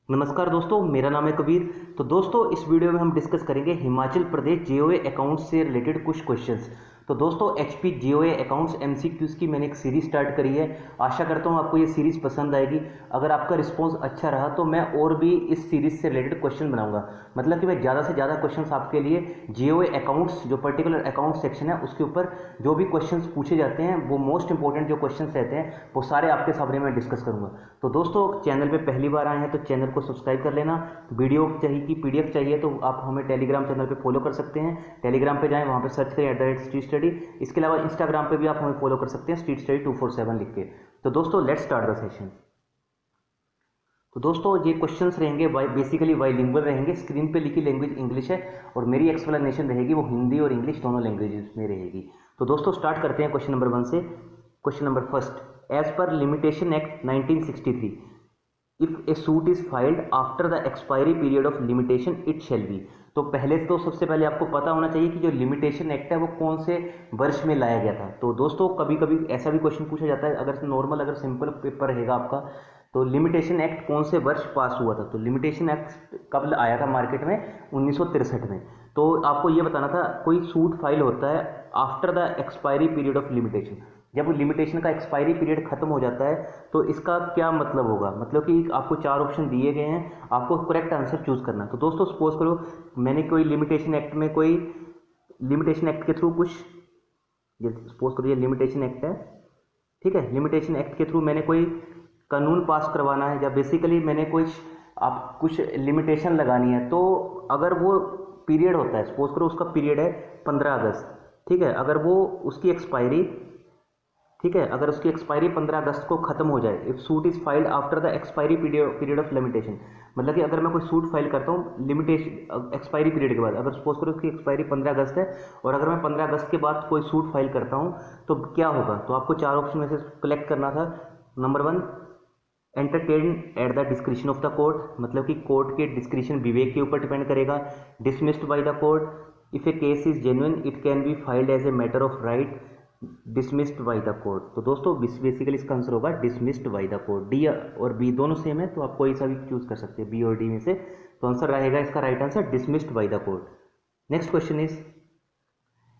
नमस्कार दोस्तों, मेरा नाम है कबीर। तो दोस्तों, इस वीडियो में हम डिस्कस करेंगे हिमाचल प्रदेश जीओए अकाउंट्स से रिलेटेड कुछ क्वेश्चंस। तो दोस्तों, एचपी जीओए अकाउंट्स एमसीक्यूज की मैंने एक सीरीज स्टार्ट करी है। आशा करता हूं आपको ये सीरीज पसंद आएगी। अगर आपका रिस्पांस अच्छा रहा तो मैं और भी इस सीरीज से रिलेटेड क्वेश्चन बनाऊंगा। मतलब कि मैं ज़्यादा से ज़्यादा क्वेश्चंस आपके लिए जीओए अकाउंट्स, जो पर्टिकुलर अकाउंट सेक्शन है उसके ऊपर जो भी क्वेश्चंस पूछे जाते हैं, वो मोस्ट इंपॉर्टेंट जो क्वेश्चंस रहते हैं वो सारे आपके सामने मैं डिस्कस करूंगा। तो दोस्तों, चैनल पे पहली बार आए हैं तो चैनल को सब्सक्राइब कर लेना। वीडियो चाहिए कि पीडीएफ चाहिए तो आप हमें टेलीग्राम चैनल पे फॉलो कर सकते हैं। टेलीग्राम पे जाएं, वहाँ पे सर्च करें @स्ट्रीट स्टडी। इसके अलावा इंस्टाग्राम पे भी आप हमें फॉलो कर सकते हैं, स्ट्रीट स्टडी 247 लिख के। तो दोस्तों, लेट्स स्टार्ट द सेशन। तो दोस्तों, ये क्वेश्चंस रहेंगे बेसिकली बाइलिंगुअल रहेंगे। स्क्रीन पे लिखी लैंग्वेज इंग्लिश है और मेरी एक्सप्लेनेशन रहेगी वो हिंदी और इंग्लिश दोनों लैंग्वेजेस में रहेगी। तो दोस्तों, स्टार्ट करते हैं क्वेश्चन नंबर 1 से। Question number first, as per limitation act 1963, if a suit is filed after the expiry period of limitation it shall be. तो पहले तो सबसे पहले आपको पता होना चाहिए कि जो लिमिटेशन एक्ट है वो कौन से वर्ष में लाया गया था। तो दोस्तों, कभी कभी ऐसा भी क्वेश्चन पूछा जाता है, अगर नॉर्मल अगर सिंपल पेपर रहेगा आपका, तो लिमिटेशन एक्ट कौन से वर्ष पास हुआ था। तो लिमिटेशन एक्ट कब आया था मार्केट में? 1963 में। तो आपको ये बताना था, कोई सूट फाइल होता है after the expiry period of limitation. जब लिमिटेशन का एक्सपायरी पीरियड खत्म हो जाता है तो इसका क्या मतलब होगा। मतलब कि आपको 4 ऑप्शन दिए गए हैं, आपको करेक्ट आंसर चूज करना है। तो दोस्तों, सपोज करो मैंने कोई लिमिटेशन एक्ट में कोई लिमिटेशन एक्ट के थ्रू कुछ, ये सपोज करो ये लिमिटेशन एक्ट है, ठीक है। लिमिटेशन एक्ट के थ्रू मैंने कोई कानून पास करवाना है, या बेसिकली मैंने कुछ लिमिटेशन लगानी है। तो अगर वो पीरियड होता है, सपोज करो उसका पीरियड है 15 अगस्त, ठीक है। अगर वो उसकी एक्सपायरी, ठीक है, अगर उसकी एक्सपायरी 15 अगस्त को खत्म हो जाए, if suit is filed after the expiry period of limitation, मतलब कि अगर मैं कोई सूट फाइल करता हूँ लिमिटेशन एक्सपायरी पीरियड के बाद, अगर सपोज करो उसकी एक्सपायरी 15 अगस्त है और अगर मैं 15 अगस्त के बाद कोई सूट फाइल करता हूँ तो क्या होगा। तो आपको 4 ऑप्शन में से कलेक्ट करना था। Number 1, entertain at the description of the court, मतलब कि कोर्ट के डिस्क्रिप्शन, विवेक के ऊपर डिपेंड करेगा। Dismissed by the court, if a case is genuine it can be filed as a matter of right, dismissed by the court. तो दोस्तों, basically इसका answer होगा dismissed by the court. D और B दोनों same है, तो आप कोई सा भी चूज कर सकते हैं, बी और डी में से। तो आंसर रहेगा इसका right answer dismissed by the court. Next question is,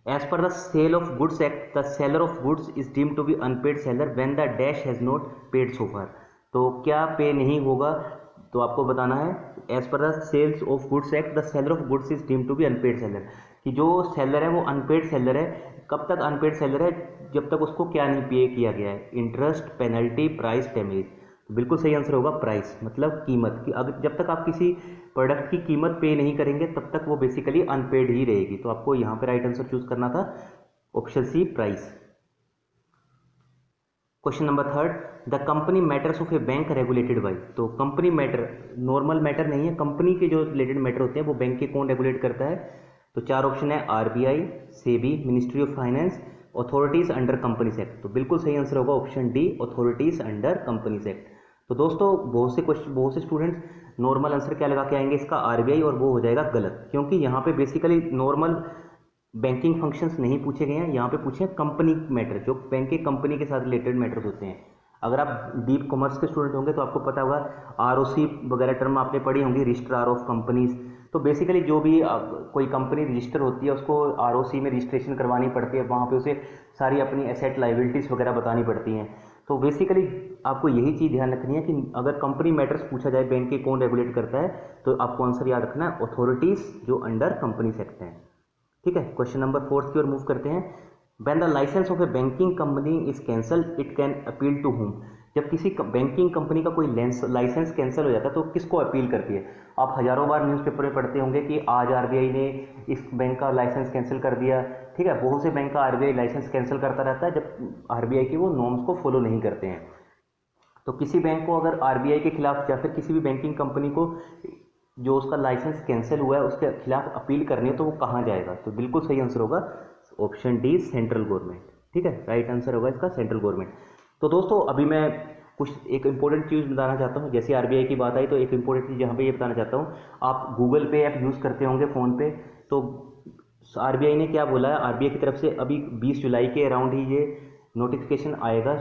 as per the sale of goods act the seller of goods is deemed to be unpaid seller when the dash has not paid so far. तो क्या पे नहीं होगा, तो आपको बताना है, as per the sales of goods act the seller of goods is deemed to be unpaid seller, कि जो सेलर है वो अनपेड सेलर है। कब तक अनपेड सेलर है? जब तक उसको क्या नहीं पे किया गया है, इंटरेस्ट, पेनल्टी, प्राइस, डैमेज। तो बिल्कुल सही आंसर होगा प्राइस, मतलब कीमत की। अगर जब तक आप किसी प्रोडक्ट की कीमत पे नहीं करेंगे तब तक वो बेसिकली अनपेड ही रहेगी। तो आपको यहाँ पे राइट आंसर चूज करना था, option C, price. Question number 3, the company matters of a bank regulated by. तो कंपनी मैटर नॉर्मल मैटर नहीं है, कंपनी के जो रिलेटेड मैटर होते हैं वो बैंक के कौन रेगुलेट करता है। तो 4 ऑप्शन है, RBI, SEBI, ministry of finance, authorities under companies act. तो बिल्कुल सही आंसर होगा option D, authorities under companies act. तो दोस्तों, बहुत से स्टूडेंट्स नॉर्मल आंसर क्या लगा के आएंगे इसका, आरबीआई, और वो हो जाएगा गलत, क्योंकि यहाँ पे बेसिकली नॉर्मल बैंकिंग फंक्शंस नहीं पूछे गए हैं, यहाँ पे पूछे हैं कंपनी मैटर, जो बैंक के कंपनी के साथ रिलेटेड मैटर्स होते हैं। अगर आप डीप कॉमर्स के स्टूडेंट होंगे तो आपको पता होगा, आरओसी वगैरह टर्म आपने पढ़ी होंगी, रजिस्ट्रार ऑफ कंपनीज। तो बेसिकली जो भी कोई कंपनी रजिस्टर होती है उसको आरओसी में रजिस्ट्रेशन करवानी पड़ती है, वहाँ पे उसे सारी अपनी एसेट लाइबिलिटीज़ वगैरह बतानी पड़ती हैं। तो बेसिकली आपको यही चीज़ ध्यान रखनी है कि अगर कंपनी मैटर्स पूछा जाए बैंक के कौन रेगुलेट करता है, तो आपको आंसर याद रखना है अथॉरिटीज़ जो अंडर कंपनी सेक्ट हैं, ठीक है। क्वेश्चन नंबर 4 की ओर मूव करते हैं। When the licence of a banking company is cancelled it can appeal to whom. जब किसी बैंकिंग कंपनी का कोई लाइसेंस कैंसिल हो जाता है तो किसको अपील करती है। आप हजारों बार न्यूज़पेपर में पढ़ते होंगे कि आज आरबीआई ने इस बैंक का लाइसेंस कैंसिल कर दिया, ठीक है। बहुत से बैंक का आरबीआई लाइसेंस कैंसिल करता रहता है जब आरबीआई के वो नॉर्म्स को फॉलो नहीं करते हैं। तो किसी बैंक को अगर आरबीआई के खिलाफ या फिर किसी भी बैंकिंग कंपनी को जो उसका लाइसेंस कैंसिल हुआ है उसके खिलाफ अपील करनी है तो वो कहाँ जाएगा। तो बिल्कुल सही आंसर होगा ऑप्शन डी, सेंट्रल गवर्नमेंट, ठीक है। राइट आंसर होगा इसका सेंट्रल गवर्नमेंट। तो दोस्तों, अभी मैं एक इंपॉर्टेंट चीज़ बताना चाहता हूँ। जैसे आरबीआई की बात आई तो एक इंपॉर्टेंट चीज़ यहाँ पे ये बताना चाहता हूँ, आप गूगल पे ऐप यूज़ करते होंगे फ़ोन पे। तो आरबीआई ने क्या बोला है, आरबीआई की तरफ से अभी 20 जुलाई के अराउंड ही ये नोटिफिकेशन आया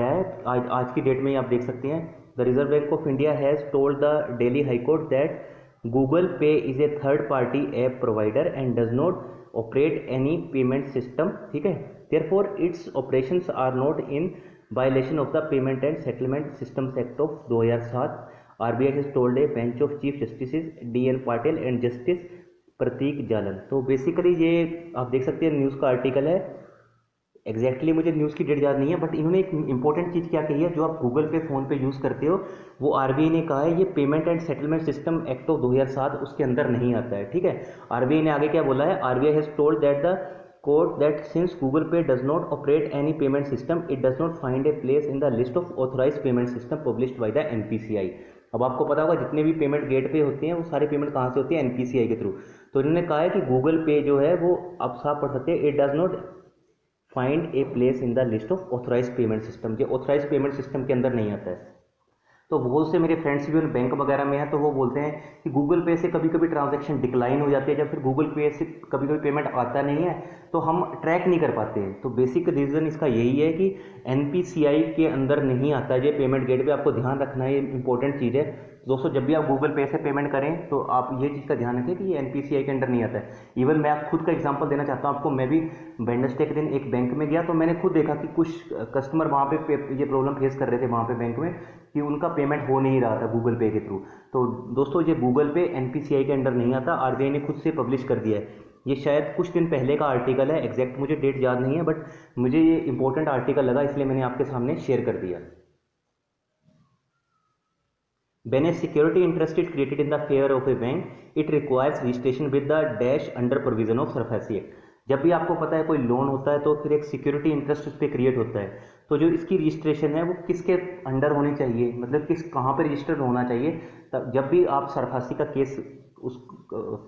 है। आज की डेट में ही आप देख सकते हैं the Reserve Bank of India has told the Delhi High Court that Google Pay is a third party app provider and does not operate any payment system, ठीक है। Therefore its operations are not in violation of the payment and settlement systems act of 2007। RBI has told a bench of chief justice D N. Patil and justice Prateek Jalan. तो basically ये आप देख सकते हैं news का article है। एग्जैक्टली मुझे न्यूज़ की डेट याद नहीं है, बट इन्होंने एक इंपॉर्टेंट चीज़ क्या कही है, जो आप गूगल पे फ़ोन पे यूज़ करते हो वो आरबीआई ने कहा है ये payment and settlement system act of 2007 उसके अंदर नहीं आता है, ठीक है। आरबीआई ने आगे क्या बोला है, RBI has told that the court that since Google Pay does not operate any payment system it does not find a place in the list of authorise payment system published by the NPCI. अब आपको पता होगा जितने भी payment gate पे होते हैं वो सारे पेमेंट कहाँ से होती है, एनपीसीआई के थ्रू। तो इन्होंने कहा है कि गूगल पे जो है वो आप साफ पढ़ सकते हैं, it does not find a place in the list of authorise payment system, जो ऑथोराइज पेमेंट सिस्टम के अंदर नहीं आता है। तो बहुत से मेरे फ्रेंड्स भी बैंक वगैरह में हैं तो वो बोलते हैं कि गूगल पे से कभी कभी ट्रांजैक्शन डिक्लाइन हो जाती है, जब फिर गूगल पे से कभी कभी पेमेंट आता नहीं है तो हम ट्रैक नहीं कर पाते हैं। तो बेसिक रीज़न इसका यही है कि एनपीसीआई के अंदर नहीं आता है ये पेमेंट गेटवे। आपको ध्यान रखना है, ये इंपॉर्टेंट चीज़ है दोस्तों। जब भी आप गूगल पे से पेमेंट करें तो आप ये चीज़ का ध्यान रखें कि ये एनपीसीआई के अंडर नहीं आता है। इवन मैं आप खुद का एग्जांपल देना चाहता हूँ आपको। मैं भी वेडनेसडे के दिन एक बैंक में गया तो मैंने खुद देखा कि कुछ कस्टमर वहाँ पे ये प्रॉब्लम फेस कर रहे थे वहाँ पे बैंक में कि उनका पेमेंट हो नहीं रहा था गूगल पे के थ्रू। तो दोस्तों ये गूगल पे एनपीसीआई के अंडर नहीं आता, आरबीआई ने खुद से पब्लिश कर दिया है। ये शायद कुछ दिन पहले का आर्टिकल है, एग्जैक्ट मुझे डेट याद नहीं है, बट मुझे ये इंपॉर्टेंट आर्टिकल लगा इसलिए मैंने आपके सामने शेयर कर दिया। When a security interest is created in the favor of a bank, it requires registration with the dash under provision of SARFAESI Act। जब भी आपको पता है कोई लोन होता है तो फिर एक सिक्योरिटी इंटरेस्ट उस पर क्रिएट होता है, तो जो इसकी रजिस्ट्रेशन है वो किसके अंडर होनी चाहिए, मतलब किस कहाँ पे रजिस्टर्ड होना चाहिए। तब जब भी आप सरफासी का केस उस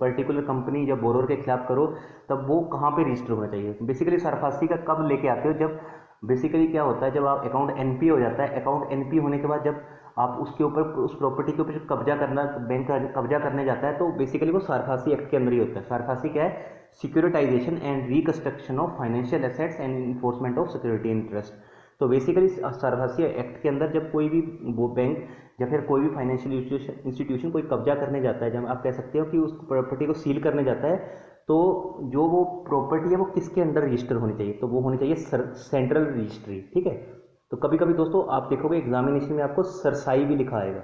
पर्टिकुलर कंपनी या बोरोर के खिलाफ करो तब वो कहाँ पे रजिस्टर होना चाहिए। बेसिकली सरफासी का कब लेके आते हो, जब बेसिकली क्या होता है जब आप अकाउंट एनपी हो जाता है, अकाउंट एनपी होने के बाद जब आप उसके ऊपर उस प्रॉपर्टी के ऊपर कब्जा करना, बैंक कब्जा करने जाता है तो बेसिकली वो सरफासी एक्ट के अंदर ही होता है। सरफासी क्या है, securitisation and reconstruction of financial assets and enforcement of security interest. तो बेसिकली सरफासी एक्ट के अंदर जब कोई भी वो बैंक या फिर कोई भी फाइनेंशियल इंस्टीट्यूशन कोई कब्जा करने जाता है, जब आप कह सकते हो कि उस प्रॉपर्टी को सील करने जाता है, तो जो वो प्रॉपर्टी है वो किसके अंडर रजिस्टर होनी चाहिए, तो वो होनी चाहिए सेंट्रल रजिस्ट्री, ठीक है। तो कभी कभी दोस्तों आप देखोगे एग्जामिनेशन में आपको सरसाई भी लिखा आएगा,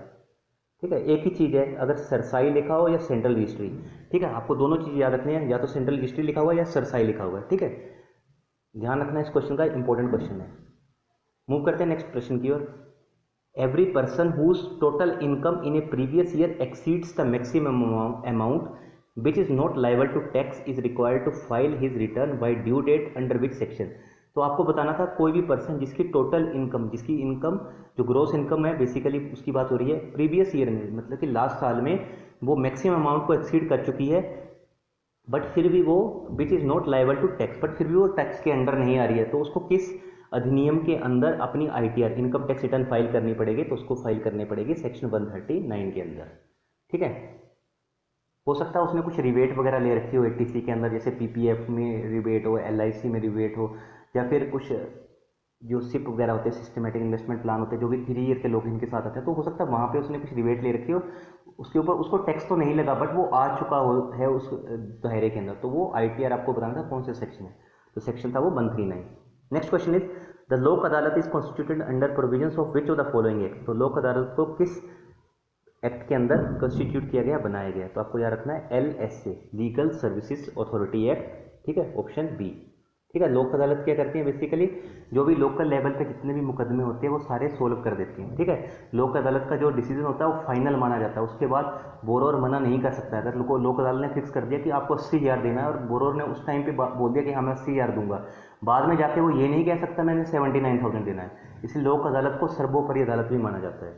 ठीक है। एक ही चीज़ है, अगर सरसाई लिखा हो या सेंट्रल रजिस्ट्री, ठीक है, आपको दोनों चीज़ याद रखनी है, या तो सेंट्रल रजिस्ट्री लिखा हुआ है या सरसाई लिखा हुआ है, ठीक है। ध्यान रखना इस क्वेश्चन का, इंपॉर्टेंट क्वेश्चन है। मूव करते हैं नेक्स्ट प्रश्न की ओर। Every person whose total income in a previous year exceeds the maximum amount which is not liable to tax is required to file his return by due date under which section. तो आपको बताना था कोई भी person जिसकी total income, जिसकी income जो gross income है बेसिकली उसकी बात हो रही है, प्रीवियस ईयर में मतलब कि लास्ट साल में वो मैक्सिमम अमाउंट को एक्सीड कर चुकी है, बट फिर भी वो which is not liable to tax, but फिर भी वो टैक्स के अंडर नहीं आ रही है, तो उसको किस अधिनियम के अंदर अपनी ITR income tax return file करनी पड़ेगी, तो उसको फाइल करनी पड़ेगी सेक्शन 139 के अंदर, ठीक है। हो सकता है उसने कुछ रिबेट वगैरह ले रखी हो एटीसी के अंदर, जैसे पीपीएफ में रिबेट हो, एलआईसी में रिबेट हो, या फिर कुछ जो सिप वगैरह होते हैं, सिस्टमेटिक इन्वेस्टमेंट प्लान होते हैं जो भी 3 ईयर के लोग इनके साथ आते हैं, तो हो सकता है वहाँ पे उसने कुछ रिबेट ले रखी हो, उसके ऊपर उसको टैक्स तो नहीं लगा बट वो आ चुका है उस दायरे के अंदर, तो वो आईटीआर आपको बताना था कौन से सेक्शन है, तो सेक्शन था वो 139। नेक्स्ट क्वेश्चन इज द लोक अदालत is constituted under provisions of which of the following act. तो लोक अदालत को किस एक्ट के अंदर कॉन्स्टिट्यूट किया गया, बनाया गया, तो आपको याद रखना है LSA, legal services authority act, ठीक है, ऑप्शन बी, ठीक है। लोक अदालत क्या करती है, बेसिकली जो भी लोकल लेवल पे जितने भी मुकदमे होते हैं वो सारे सोल्व कर देती हैं, ठीक है। लोक अदालत का जो डिसीजन होता है वो फाइनल माना जाता है, उसके बाद बोरोर मना नहीं कर सकता। अगर लोक अदालत ने फिक्स कर दिया कि आपको 80,000 देना है और बोरोर ने उस टाइम पे बोल दिया कि हाँ मैं 80,000 दूंगा, बाद में जाके वो ये नहीं कह सकता मैंने 79,000 देना है, इसलिए लोक अदालत को सर्वोपरि अदालत भी माना जाता है।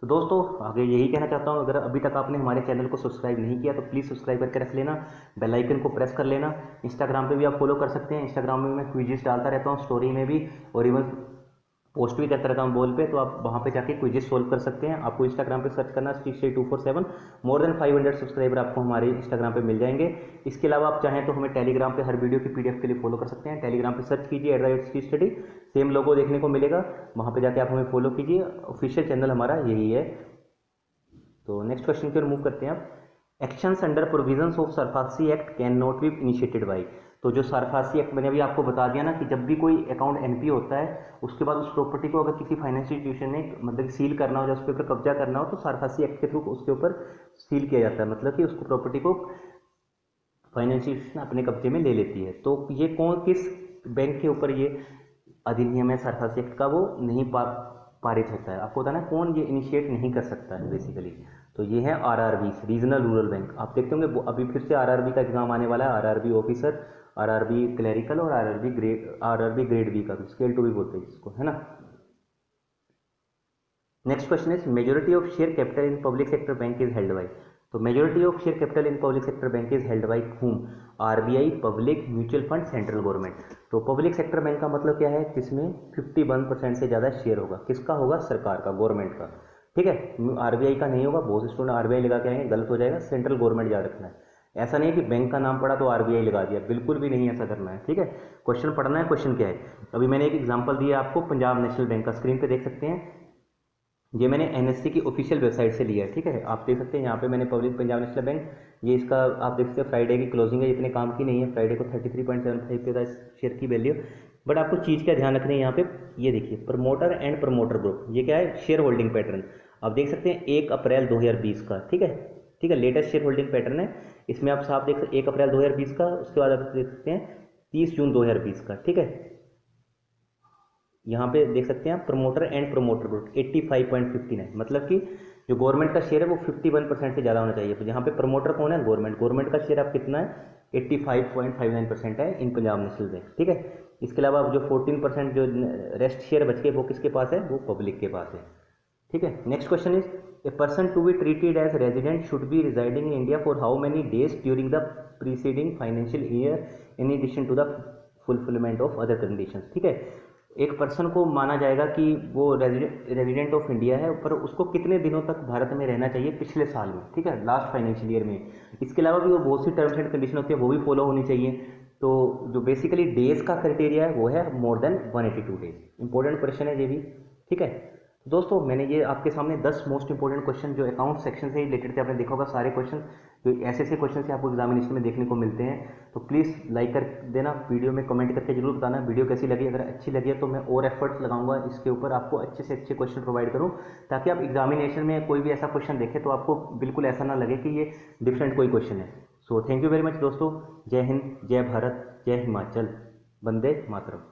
तो दोस्तों आगे यही कहना चाहता हूँ, अगर अभी तक आपने हमारे चैनल को सब्सक्राइब नहीं किया तो प्लीज़ सब्सक्राइब करके रख लेना, बेल आइकन को प्रेस कर लेना। इंस्टाग्राम पे भी आप फॉलो कर सकते हैं, इंस्टाग्राम में मैं क्विज़ डालता रहता हूँ, स्टोरी में भी और इवन पोस्ट भी करता रहता हूँ बोल पे, तो आप वहाँ पे जाके क्विजेस सोल्व कर सकते हैं। आपको इंस्टाग्राम पे सर्च करना 63247, मोर देन 500 सब्सक्राइबर आपको हमारे इंस्टाग्राम पे मिल जाएंगे। इसके अलावा आप चाहें तो हमें टेलीग्राम पे हर वीडियो की पीडीएफ के लिए फॉलो कर सकते हैं। टेलीग्राम पे सर्च कीजिए @HT स्टडी, सेम लोगो देखने को मिलेगा, वहाँ पे जाके आप हमें फॉलो कीजिए। ऑफिशियल चैनल हमारा यही है। तो नेक्स्ट क्वेश्चन की ओर मूव करते हैं आप। Actions under provisions of SARFAESI act can not be initiated by. तो जो सरफासी एक्ट मैंने अभी आपको बता दिया ना कि जब भी कोई अकाउंट एनपीए होता है उसके बाद उस प्रॉपर्टी को अगर किसी फाइनेंशियल इंस्टीट्यूशन ने मतलब सील करना हो या उसके ऊपर कब्जा करना हो तो सरफासी एक्ट के थ्रू उसके ऊपर सील किया जाता है, मतलब कि उसको प्रॉपर्टी को फाइनेंशियल इंस्टीट्यूशन अपने कब्जे में ले लेती है। तो ये कौन किस बैंक के ऊपर ये अधिनियम है सरफासी एक्ट का, वो नहीं पारित होता है। आपको बताना कौन ये इनिशिएट नहीं कर सकता है बेसिकली। तो ये है आरआरबी, रीजनल रूरल बैंक। आप देखते होंगे अभी फिर से आरआरबी का एग्जाम आने वाला है, आरआरबी ऑफिसर, आरआरबी क्लरिकल और आरआरबी ग्रेड बी का, स्केल 2 भी बोलते हैं इसको, है ना। Next question is majority of share capital in public sector bank is held by. तो majority of share capital in public sector bank is held by whom? RBI, public, mutual fund, central government. तो public sector bank का मतलब क्या है, जिसमें 51% से ज़्यादा share होगा। किसका होगा? सरकार का, गवर्नमेंट का। ठीक है, आरबीआई का नहीं होगा। बहुत से स्टूडेंट आरबीआई लगा के आएंगे, गलत हो जाएगा। सेंट्रल गवर्नमेंट याद रखना है। ऐसा नहीं है कि बैंक का नाम पड़ा तो आरबीआई लगा दिया, बिल्कुल भी नहीं ऐसा करना है। ठीक है, क्वेश्चन पढ़ना है। क्वेश्चन क्या है, अभी मैंने एक एग्जांपल दिया आपको पंजाब नेशनल बैंक का, स्क्रीन पे देख सकते हैं। ये मैंने एनएससी की ऑफिशियल वेबसाइट से लिया है। ठीक है, आप देख सकते हैं यहाँ पे मैंने पब्लिक पंजाब नेशनल बैंक, ये इसका आप देख सकते हैं फ्राइडे की क्लोजिंग है, इतने काम की नहीं है। फ्राइडे को 33.75 पे था इस शेयर की वैल्यू। बट आपको चीज़ का ध्यान रखना है यहाँ पे, ये देखिए प्रमोटर एंड प्रमोटर ग्रुप, ये क्या है, शेयर होल्डिंग पैटर्न। आप देख सकते हैं 1 अप्रैल 2020 का। ठीक है, ठीक है, लेटेस्ट शेयर होल्डिंग पैटर्न है। इसमें आप साफ देख सकते 1 अप्रैल 2020 का, उसके बाद आप देख सकते हैं 30 जून 2020 का। ठीक है, यहाँ पे देख सकते हैं आप प्रमोटर एंड प्रमोटर ग्रुप 85.59, मतलब कि जो गवर्नमेंट का शेयर है वो 51% से ज़्यादा होना चाहिए। तो यहाँ पे प्रमोटर कौन है? गवर्नमेंट। गवर्नमेंट का शेयर आप कितना है? 85.59% है इन पंजाब नेशनल बैंक। ठीक है, इसके अलावा जो 14% जो रेस्ट शेयर बच के वो किसके पास है? वो पब्लिक के पास है। ठीक है, next question is a person to be treated as resident should be residing in India for how many days during the preceding financial year in addition to the fulfilment of other conditions. ठीक है, एक person को माना जाएगा कि वो resident of India है, पर उसको कितने दिनों तक भारत में रहना चाहिए पिछले साल में। ठीक है, लास्ट फाइनेंशियल ईयर में। इसके अलावा भी वो बहुत सी टर्म्स एंड कंडीशन होती है, वो भी फॉलो होनी चाहिए। तो जो बेसिकली डेज का क्राइटेरिया है वो है more than 182 days. Important question है ये भी। ठीक है दोस्तों, मैंने ये आपके सामने 10 मोस्ट इंपॉर्टेंट क्वेश्चन जो अकाउंट सेक्शन से रिलेटेड थे आपने देखा होगा। सारे क्वेश्चन जो ऐसे क्वेश्चन से आपको एग्जामिनेशन में देखने को मिलते हैं। तो प्लीज़ लाइक कर देना, वीडियो में कमेंट करके जरूर बताना वीडियो कैसी लगी। अगर अच्छी लगी है तो मैं और एफर्ट्स लगाऊंगा इसके ऊपर, आपको अच्छे से अच्छे क्वेश्चन प्रोवाइड करूं, ताकि आप एग्जामिनेशन में कोई भी ऐसा क्वेश्चन देखें तो आपको बिल्कुल ऐसा ना लगे कि ये डिफरेंट कोई क्वेश्चन है। So thank you very much दोस्तों। जय हिंद, जय भारत, जय हिमाचल, वंदे मातरम।